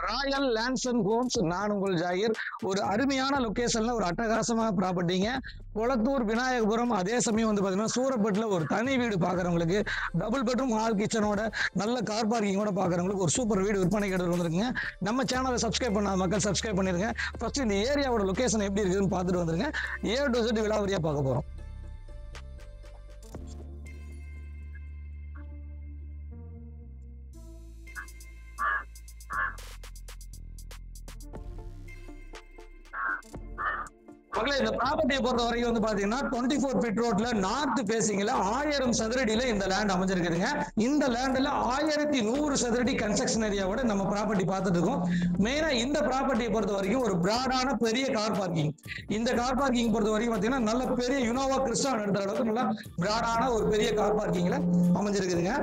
Royal lands and Holmes. நான் உங்கள் ஜாகிர். ஒரு அருமையான லொகேஷன்ல ஒரு அட்டகாசமான ப்ராப்பர்ட்டிங்க. கொளத்தூர் விநாயகபுரம். அதே சமயம் வந்து பாத்தீங்கன்னா சூரப்பேட்டில் ஒரு தனி வீடு பாக்குறவங்களுக்கு, டபுள் பெட்ரூம் ஹால் கிச்சனோட நல்ல கார் பார்க்கிங்கோட பாக்குறவங்களுக்கு ஒரு சூப்பர் வீடு விற்பனை எடுத்து வந்திருக்குங்க. நம்ம சேனலை சப்ஸ்கிரைப் பண்ணாத மக்கள் சப்ஸ்கிரைப் பண்ணிருங்க. ஃபர்ஸ்ட் இந்த ஏரியாவோட லொகேஷன் எப்படி இருக்குதுன்னு பார்த்துட்டு வந்துருங்க. A to Z விலாவரியா பார்க்க போறோம். இந்த ப்ராப்பர்ட்டியை பொறுத்த வரைக்கும் வந்து பாத்தீங்கன்னா 24 ஃபீட் ரோட்ல நார்த் பேசிங்ல 1000 சதுரடியில இந்த லேண்ட் அமைஞ்சிருக்குதுங்க. இந்த லேண்ட்ல 1100 சதுரடி கன்ஸ்ட்ரக்ஷன் ஏரியாவோட நம்ம ப்ராப்பர்ட்டி பார்த்துட்டு இருக்கோம். மெயினா இந்த ப்ராப்பர்ட்டியை பொறுத்த வரைக்கும் ஒரு பிராடான பெரிய கார் பார்க்கிங். இந்த கார் பார்க்கிங் பொறுத்த வரைக்கும் பாத்தீங்கன்னா நல்ல பெரிய யுனோவா கிறிஸ்டா எடுத்த அளவுக்கு நல்ல பிராடான ஒரு பெரிய கார் பார்க்கிங்ல அமைஞ்சிருக்குதுங்க.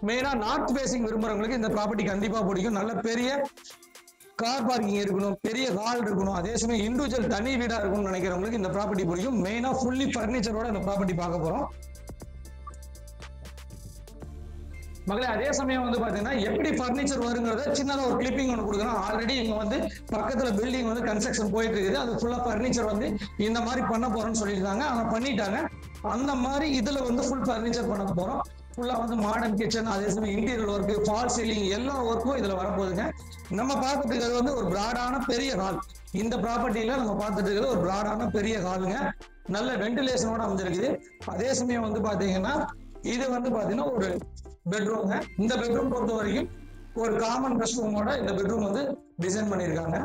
மெயினா நார்த் பேசிங் விரும்புறவங்களுக்கு இந்த ப்ராப்பர்ட்டி கண்டிப்பா பிடிக்கும். நல்ல பெரிய கார் பார்க்கிங் இருக்கணும், பெரிய ஹால் இருக்கணும், அதே சமயம் இண்டிவிஜுவல் தனி வீடா இருக்கணும்னு நினைக்கிறவங்களுக்கு இந்த ப்ராப்பர்ட்டி பிடிக்கும். மெயினா ஃபுல்லி பர்னிச்சரோட இந்த ப்ராப்பர்ட்டி பார்க்க போறோம் மகளே. அதே சமயம் வந்து பாத்தீங்கன்னா எப்படி பர்னிச்சர் வருங்கிறத சின்னதா ஒரு கிளிப்பிங் ஒன்று கொடுக்குறோம். ஆல்ரெடி இங்க வந்து பக்கத்துல பில்டிங் வந்து கன்ஸ்ட்ரக்ஷன் போயிட்டு இருக்குது. அது ஃபுல்லா பர்னிச்சர் வந்து இந்த மாதிரி பண்ண போறோம்னு சொல்லியிருந்தாங்க. ஆனா பண்ணிட்டாங்க. அந்த மாதிரி இதுல வந்து ஃபுல் பர்னிச்சர் பண்ண போறோம். ஃபுல்லா வந்து மாடர்ன் கிச்சன், அதே சமயம் இன்டீரியர் ஒர்க், ஃபால் சீலிங் எல்லா ஒர்க்கும் இதுல வரப்போகுதுங்க. நம்ம பார்த்துட்டு இருக்கிறது வந்து ஒரு பிராடான பெரிய ஹால். இந்த ப்ராப்பர்ட்டியில நம்ம பார்த்துட்டு இருக்கிறது ஒரு பிராடான பெரிய ஹாலுங்க. நல்ல வென்டிலேஷனோட அமைஞ்சிருக்குது. அதே சமயம் வந்து பாத்தீங்கன்னா இது வந்து பாத்தீங்கன்னா ஒரு பெட்ரூம்ங்க. இந்த பெட்ரூம் பொறுத்த வரைக்கும் ஒரு காமன் ரெஸ்ட் ரூமோட இந்த பெட்ரூம் வந்து டிசைன் பண்ணியிருக்காங்க.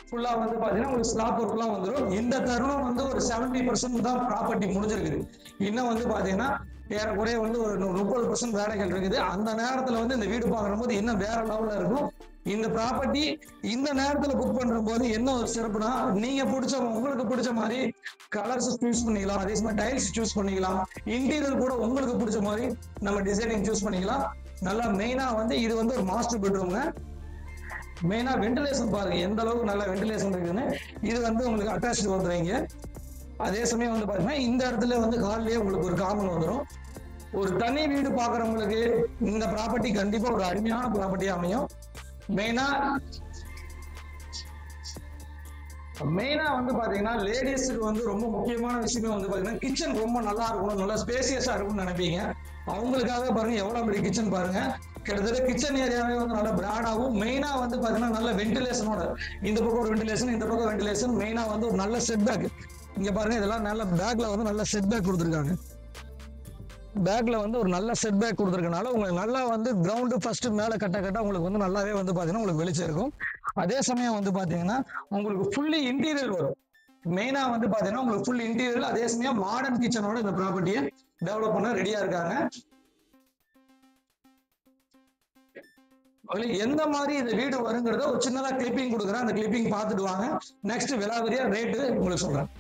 ஃபுல்லா வந்து பாத்தீங்கன்னா உங்களுக்கு ஸ்லாப் ஒர்க்லாம் வந்துடும். இந்த தருணம் வந்து ஒரு 70% தான் ப்ராப்பர்ட்டி முடிஞ்சிருக்குது. இன்னும் வந்து பாத்தீங்கன்னா ஏறக்குறைய வந்து ஒரு 30% வேலைகள் இருக்குது. அந்த நேரத்துல வந்து இந்த வீடு பாக்குற போது இன்னும் வேற லெவல்ல இருக்கும். இந்த ப்ராப்பர்ட்டி இந்த நேரத்துல புக் பண்ற போது என்ன ஒரு சிறப்புனா, நீங்க உங்களுக்கு பிடிச்ச மாதிரி கலர்ஸ் சூஸ் பண்ணிக்கலாம், அதே மாதிரி டைல்ஸ் சூஸ் பண்ணிக்கலாம், இன்டீரியர் கூட உங்களுக்கு பிடிச்ச மாதிரி நம்ம டிசைனிங் சூஸ் பண்ணிக்கலாம். நல்லா மெயினா வந்து இது வந்து ஒரு மாஸ்டர் பெட்ரூம்ங்க. மெயினா வென்டிலேஷன் பாருங்க எந்த அளவுக்கு நல்ல வென்டிலேஷன் இருக்குன்னு. இது வந்து உங்களுக்கு அட்டாச் வந்துடுவீங்க. அதே சமயம் வந்து பாத்தீங்கன்னா இந்த இடத்துல வந்து ஹால்லயே உங்களுக்கு ஒரு காமன் வந்துடும். ஒரு தனி வீடு பாக்குறவங்களுக்கு இந்த ப்ராப்பர்ட்டி கண்டிப்பா ஒரு அருமையான ப்ராப்பர்ட்டியா அமையும். மெயினா வந்து பாத்தீங்கன்னா லேடிஸுக்கு வந்து ரொம்ப முக்கியமான விஷயமே வந்து பாத்தீங்கன்னா கிச்சன் ரொம்ப நல்லா இருக்கணும், நல்லா ஸ்பேசியஸா இருக்கும்னு நினைப்பீங்க. அவங்களுக்காக பாருங்க எவ்வளவு பெரிய கிச்சன் பாருங்க. கிட்டத்தட்ட கிச்சன் ஏரியாவே வந்து நல்ல பிராடாகவும், மெயினா வந்து பாத்தீங்கன்னா நல்ல வென்டிலேஷனோட, இந்த பக்கம் ஒரு வென்டிலேஷன், இந்த பக்கம் வென்டிலேஷன், மெயினா வந்து ஒரு நல்ல செட் பேக். இங்க பாருங்க இதெல்லாம் நல்ல பேக்ல வந்து நல்ல செட் பேக் கொடுத்துருக்காங்க. பேக்ல வந்து ஒரு நல்ல செட் பேக் கொடுத்துருக்கனால உங்களுக்கு நல்லா வந்து கிரவுண்டு ஃபர்ஸ்ட் மேல கட்ட உங்களுக்கு வந்து நல்லாவே வந்து பாத்தீங்கன்னா உங்களுக்கு வெளிச்சம் இருக்கும். அதே சமயம் வந்து பாத்தீங்கன்னா உங்களுக்கு ஃபுல்லி இன்டீரியர் வரும். மெயினா வந்து பாத்தீங்கன்னா உங்களுக்கு ஃபுல் இன்டீரியர், அதே சமயம் மாடர்ன் கிச்சனோட இந்த ப்ராப்பர்ட்டியை டெவலப் பண்ண ரெடியா இருக்காங்க. எந்த மாதிரி இந்த வீடு வருங்கிறத ஒரு சின்னதா கிளிப்பிங் கொடுக்குறேன். அந்த கிளிப்பிங் பார்த்துட்டு வாங்க. நெக்ஸ்ட் விலாவரியா ரேட்டு உங்களுக்கு சொல்றேன்.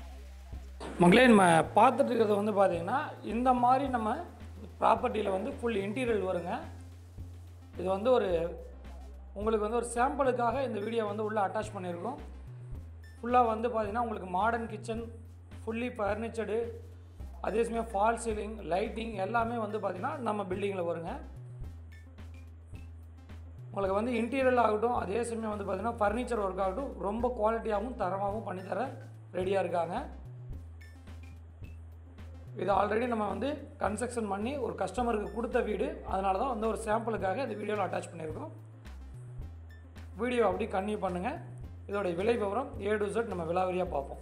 மக்களே, நம்ம பார்த்துட்டு இருக்கிறது வந்து பார்த்தீங்கன்னா இந்த மாதிரி நம்ம ப்ராப்பர்ட்டியில் வந்து ஃபுல் இன்டீரியர் வருங்க. இது வந்து உங்களுக்கு வந்து ஒரு சாம்பிளுக்காக இந்த வீடியோ வந்து உள்ளே அட்டாச் பண்ணியிருக்கோம். ஃபுல்லாக வந்து பார்த்திங்கன்னா உங்களுக்கு மாடர்ன் கிச்சன், ஃபுல்லி ஃபர்னிச்சர்டு, அதே சமயம் ஃபால் சீலிங், லைட்டிங் எல்லாமே வந்து பார்த்திங்கன்னா நம்ம பில்டிங்கில் வருங்க. உங்களுக்கு வந்து இன்டீரியர் ஆகட்டும், அதே சமயம் வந்து பார்த்திங்கன்னா ஃபர்னிச்சர் ஒர்க் ஆகட்டும் ரொம்ப குவாலிட்டியாகவும் தரமாகவும் பண்ணித்தர ரெடியாக இருக்காங்க. இது ஆல்ரெடி நம்ம வந்து கன்ஸ்ட்ரக்ஷன் பண்ணி ஒரு கஸ்டமருக்கு கொடுத்த வீடு. அதனால தான் வந்து ஒரு சாம்பிளுக்காக இந்த வீடியோவில் அட்டாச் பண்ணியிருக்கோம். வீடியோ அப்படி கன்டினியூ பண்ணுங்கள். இதோடைய விலை விவரம் A to Z நம்ம விலாவரியாக பார்ப்போம்.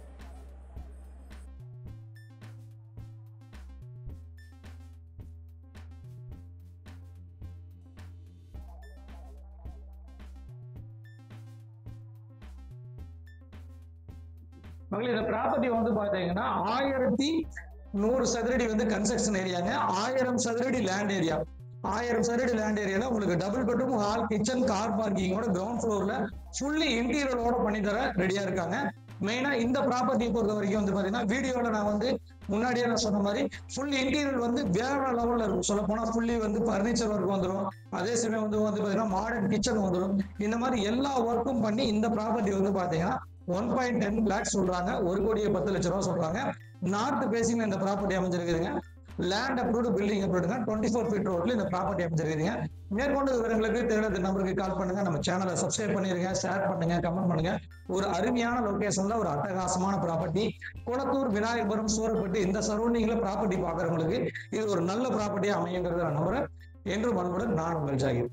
இந்த ப்ராப்பர்ட்டி வந்து பாத்தீங்கன்னா 1100 சதுரடி வந்து கன்ஸ்ட்ரக்ஷன் ஏரியாங்க. 1000 சதுரடி லேண்ட் ஏரியா. 1000 சதுரடி லேண்ட் ஏரியால உங்களுக்கு double bedroom hall kitchen car பார்க்கிங்கோட கிரவுண்ட் ஃப்ளோர்ல ஃபுல்லி இன்டீரியரோட பண்ணி தர ரெடியா இருக்காங்க. மெயினா இந்த ப்ராப்பர்ட்டியை பொறுத்த வரைக்கும் வந்து பாத்தீங்கன்னா வீடியோல நான் வந்து முன்னாடியே நான் சொன்ன மாதிரி ஃபுல் இன்டீரியர் வந்து வேற லெவல்ல இருக்கும். சொல்ல போனா ஃபுல்லி வந்து பர்னிச்சர் ஒர்க் வந்துடும். அதே சமயம் வந்து பாத்தீங்கன்னா மாடர்ன் கிச்சன் வந்துடும். இந்த மாதிரி எல்லா ஒர்க்கும் பண்ணி இந்த ப்ராப்பர்ட்டி வந்து பாத்தீங்கன்னா 1.10 lakhs சொல்றாங்க. 1,10,00,000 ரூபாய் சொல்றாங்க. நார்த் பேசிங்ல இந்த ப்ராப்பர்ட்டி அமைஞ்சிருக்குதுங்க. லேண்ட் அப்ரூவ்டு பில்டிங் அப்ரூவ்டுங்க 24 ஃபீட் ரோட்ல இந்த ப்ராப்பர்ட்டி அமைஞ்சிருக்குதுங்க. மேற்கொண்டு விவரங்களுக்கு தேவையான நம்பருக்கு கால் பண்ணுங்க. நம்ம சேனலை சப்ஸ்கிரைப் பண்ணிருங்க, ஷேர் பண்ணுங்க, கமெண்ட் பண்ணுங்க. ஒரு அருமையான லொகேஷன்ல ஒரு அட்டகாசமான ப்ராப்பர்ட்டி குளத்தூர், விநாயகபுரம், சூரப்பட்டு இந்த சரௌண்டிங்ல ப்ராப்பர்ட்டி பாக்குறவங்களுக்கு இது ஒரு நல்ல ப்ராப்பர்ட்டியா அமையுங்கிறத நான் நம்புறேன். என்றும் அன்புடன் நான் உங்கள் ஜாகிர்.